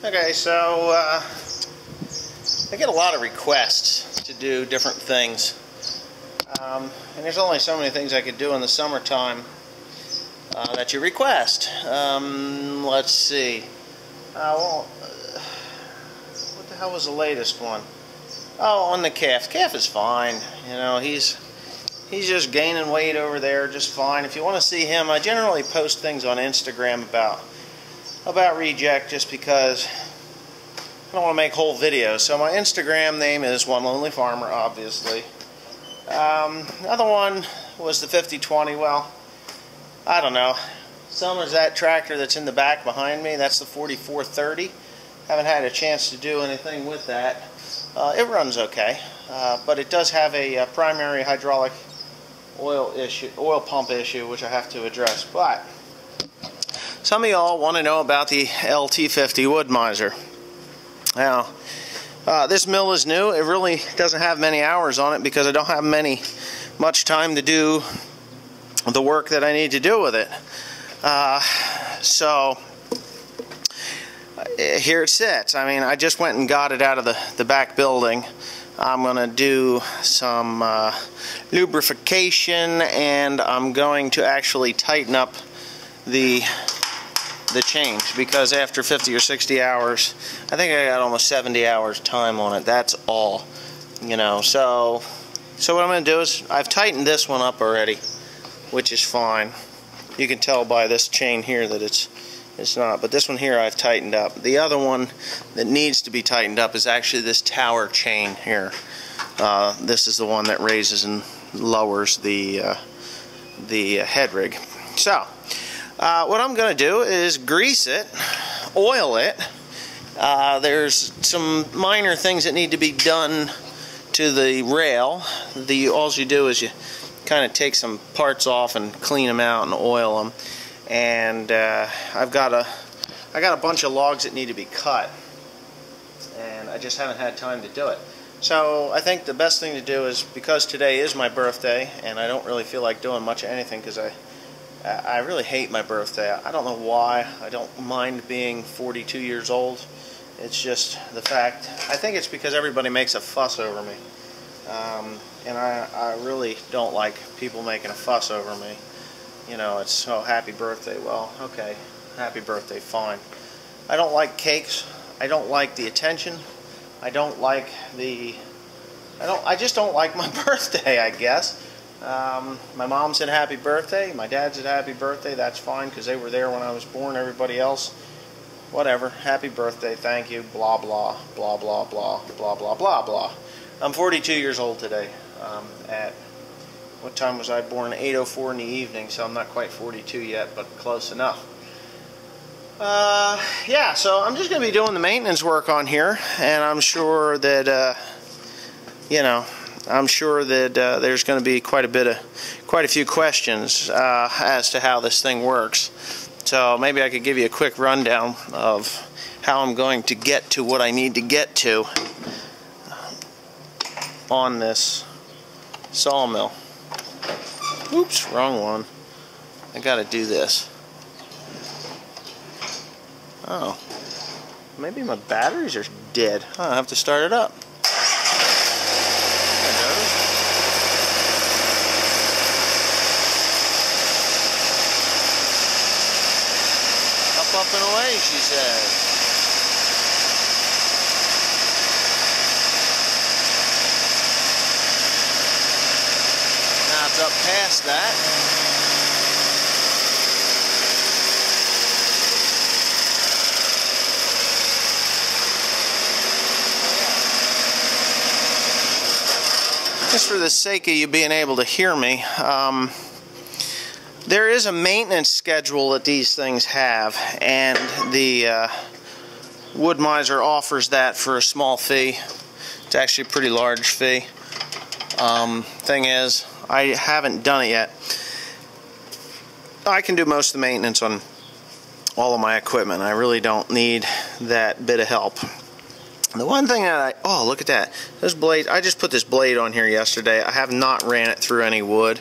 Okay, so I get a lot of requests to do different things, and there's only so many things I could do in the summertime that you request. Let's see. What the hell was the latest one? Oh, on the calf. Calf is fine. You know, he's just gaining weight over there, just fine. If you want to see him, I generally post things on Instagram about reject, just because I don't want to make whole videos. So my Instagram name is One Lonely Farmer, obviously. Another one was the 5020. Well, I don't know. Some is that tractor that's in the back behind me. That's the 4430. Haven't had a chance to do anything with that. It runs okay, but it does have a primary hydraulic oil pump issue, which I have to address. But some of y'all want to know about the LT50 Wood-Mizer. Now, this mill is new. It really doesn't have many hours on it because I don't have much time to do the work that I need to do with it. So here it sits. I mean, I just went and got it out of the back building. I'm going to do some lubrication, and I'm going to actually tighten up the change, because after 50 or 60 hours, I think I got almost 70 hours time on it. That's all, you know. So what I'm going to do is I've tightened this one up already, which is fine. You can tell by this chain here that it's not, but this one here I've tightened up. The other one that needs to be tightened up is actually this tower chain here. This is the one that raises and lowers the head rig. So what I'm going to do is grease it, oil it. There's some minor things that need to be done to the rail. All you do is you kind of take some parts off and clean them out and oil them. And I got a bunch of logs that need to be cut, and I just haven't had time to do it. So I think the best thing to do is, because today is my birthday and I don't really feel like doing much of anything, because I really hate my birthday. I don't know why. I don't mind being 42 years old. It's just the fact. I think it's because everybody makes a fuss over me. And I really don't like people making a fuss over me. You know, it's, oh, happy birthday. Well, okay, happy birthday, fine. I don't like cakes. I don't like the attention. I don't like I just don't like my birthday, I guess. My mom said happy birthday. My dad said happy birthday. That's fine, because they were there when I was born. Everybody else, whatever. Happy birthday, thank you, blah, blah, blah, blah, blah, blah, blah, blah, blah. I'm 42 years old today. At what time was I born? 8:04 in the evening, so I'm not quite 42 yet, but close enough. Yeah, so I'm just going to be doing the maintenance work on here, and I'm sure that, you know, I'm sure that there's going to be quite a few questions as to how this thing works. So maybe I could give you a quick rundown of how I'm going to get to what I need to get to on this sawmill. Oops, wrong one. I got to do this. Oh, maybe my batteries are dead. I'll have to start it up. There it goes. Up and away, she says. Now it's up past that. Just for the sake of you being able to hear me, there is a maintenance schedule that these things have, and the Wood-Mizer offers that for a small fee. It's actually a pretty large fee. Thing is, I haven't done it yet. I can do most of the maintenance on all of my equipment. I really don't need that bit of help. The one thing that oh, look at that. This blade, I just put this blade on here yesterday. I have not ran it through any wood,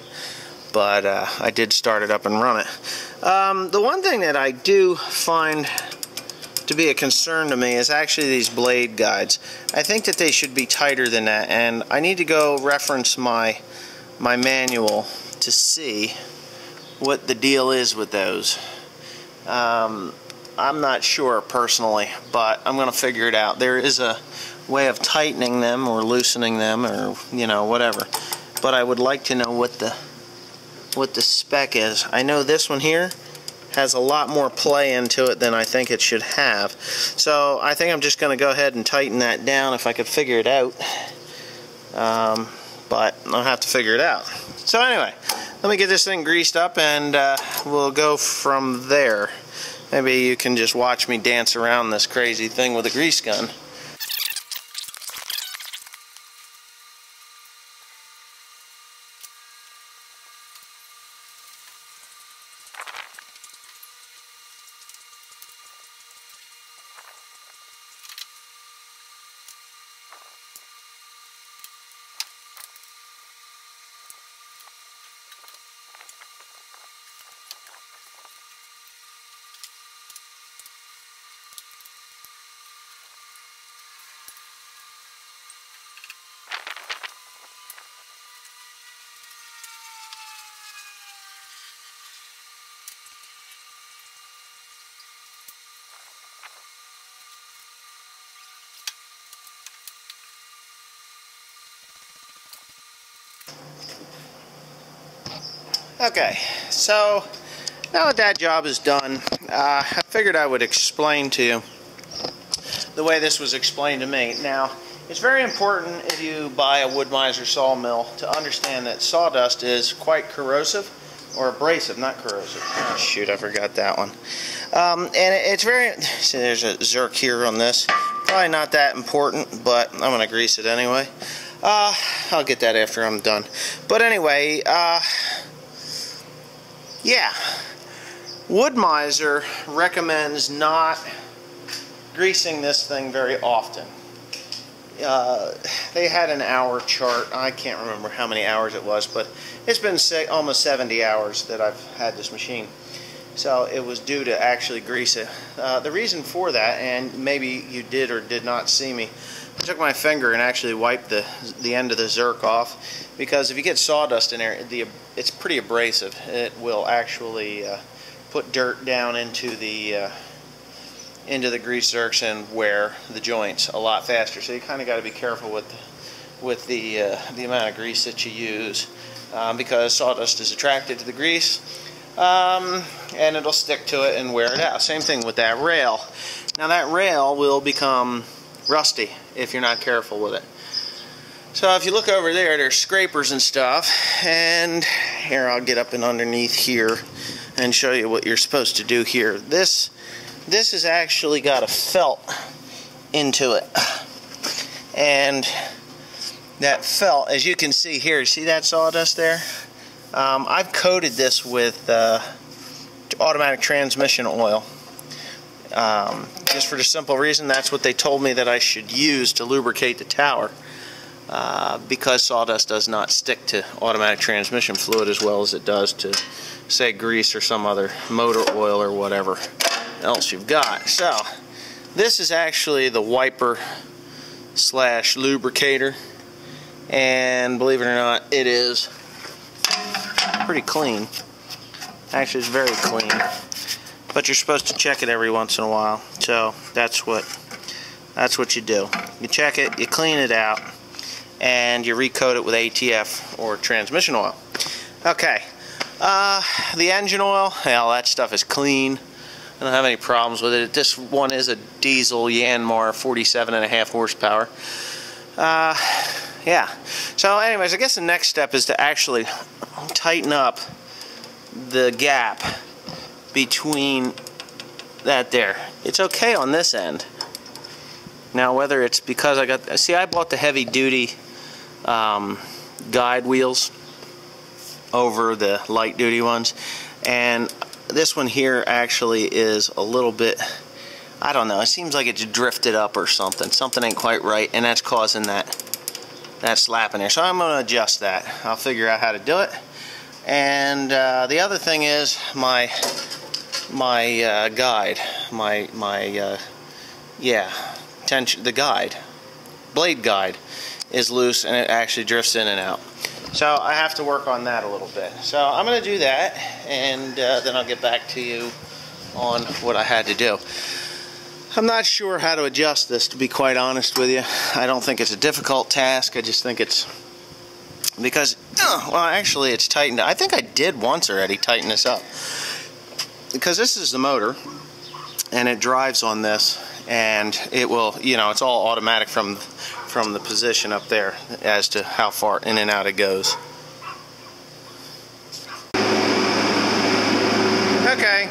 but I did start it up and run it. The one thing that I do find to be a concern to me is actually these blade guides. I think that they should be tighter than that, and I need to go reference my manual to see what the deal is with those. I'm not sure personally, but I'm going to figure it out. There is a way of tightening them or loosening them, or whatever. But I would like to know what the spec is. I know this one here has a lot more play into it than I think it should have. So I think I'm just going to go ahead and tighten that down if I could figure it out. But I'll have to figure it out. So anyway, let me get this thing greased up, and we'll go from there. Maybe you can just watch me dance around this crazy thing with a grease gun. Okay, so now that that job is done, I figured I would explain to you the way this was explained to me. Now, it's very important if you buy a Wood-Mizer sawmill to understand that sawdust is quite corrosive, or abrasive, not corrosive. Oh, shoot, I forgot that one. And it's very, see, there's a zerk here on this. Probably not that important, but I'm going to grease it anyway. I'll get that after I'm done. But anyway, yeah, Wood-Mizer recommends not greasing this thing very often. They had an hour chart. I can't remember how many hours it was, but it's been almost 70 hours that I've had this machine. So it was due to actually grease it. The reason for that, and maybe you did or did not see me, I took my finger and actually wiped the end of the zerk off, because if you get sawdust in there, it's pretty abrasive. It will actually put dirt down into the grease zerks and wear the joints a lot faster. So you kind of got to be careful with the amount of grease that you use, because sawdust is attracted to the grease, and it'll stick to it and wear it out. Same thing with that rail. Now that rail will become rusty if you're not careful with it. So if you look over there, there's scrapers and stuff, and here, I'll get up and underneath here and show you what you're supposed to do here. This has actually got a felt into it, and that felt, as you can see here, see that sawdust there? I've coated this with automatic transmission oil, just for the simple reason that's what they told me that I should use to lubricate the tower, because sawdust does not stick to automatic transmission fluid as well as it does to, say, grease or some other motor oil or whatever else you've got. So this is actually the wiper slash lubricator, and believe it or not, it is pretty clean. Actually, it's very clean, but you're supposed to check it every once in a while. So that's what you do. You check it, you clean it out, and you recoat it with ATF or transmission oil. Okay, the engine oil, well, that stuff is clean. I don't have any problems with it. This one is a diesel Yanmar, 47.5 horsepower. Yeah. So anyways, I guess the next step is to actually tighten up the gap between that there. It's okay on this end. Now whether it's because I bought the heavy duty guide wheels over the light duty ones, and this one here actually is a little bit, I don't know, it seems like it's drifted up or something. Something ain't quite right, and that's causing that slap in there. So I'm going to adjust that. I'll figure out how to do it. And the other thing is my guide, my Yeah, the guide, blade guide, is loose and it actually drifts in and out. So I have to work on that a little bit. So I'm going to do that, and then I'll get back to you on what I had to do. I'm not sure how to adjust this, to be quite honest with you. I don't think it's a difficult task. I just think it's because, well, actually it's tightened. I think I did once already tighten this up, because this is the motor and it drives on this, and it will, you know, it's all automatic from the position up there as to how far in and out it goes. Okay,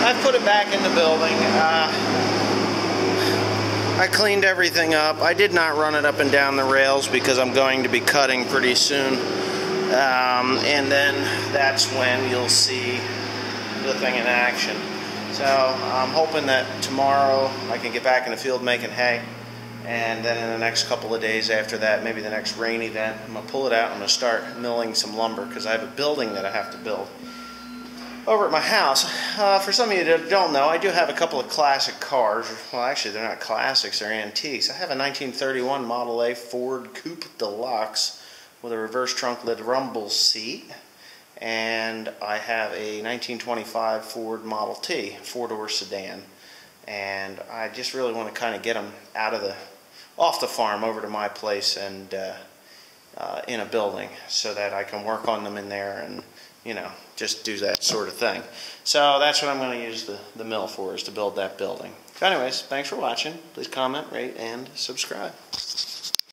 I've put it back in the building. I cleaned everything up. I did not run it up and down the rails because I'm going to be cutting pretty soon. And then that's when you'll see the thing in action. So I'm hoping that tomorrow I can get back in the field making hay. And then in the next couple of days after that, maybe the next rain event, I'm going to pull it out and I'm going to start milling some lumber, because I have a building that I have to build over at my house. For some of you that don't know, I do have a couple of classic cars. Well, actually, they're not classics, they're antiques. I have a 1931 Model A Ford Coupe Deluxe with a reverse trunk lid rumble seat. And I have a 1925 Ford Model T, four-door sedan. And I just really want to kind of get them off the farm over to my place and in a building, so that I can work on them in there and, you know, just do that sort of thing. So that's what I'm going to use the mill for, is to build that building. So anyways, thanks for watching. Please comment, rate, and subscribe.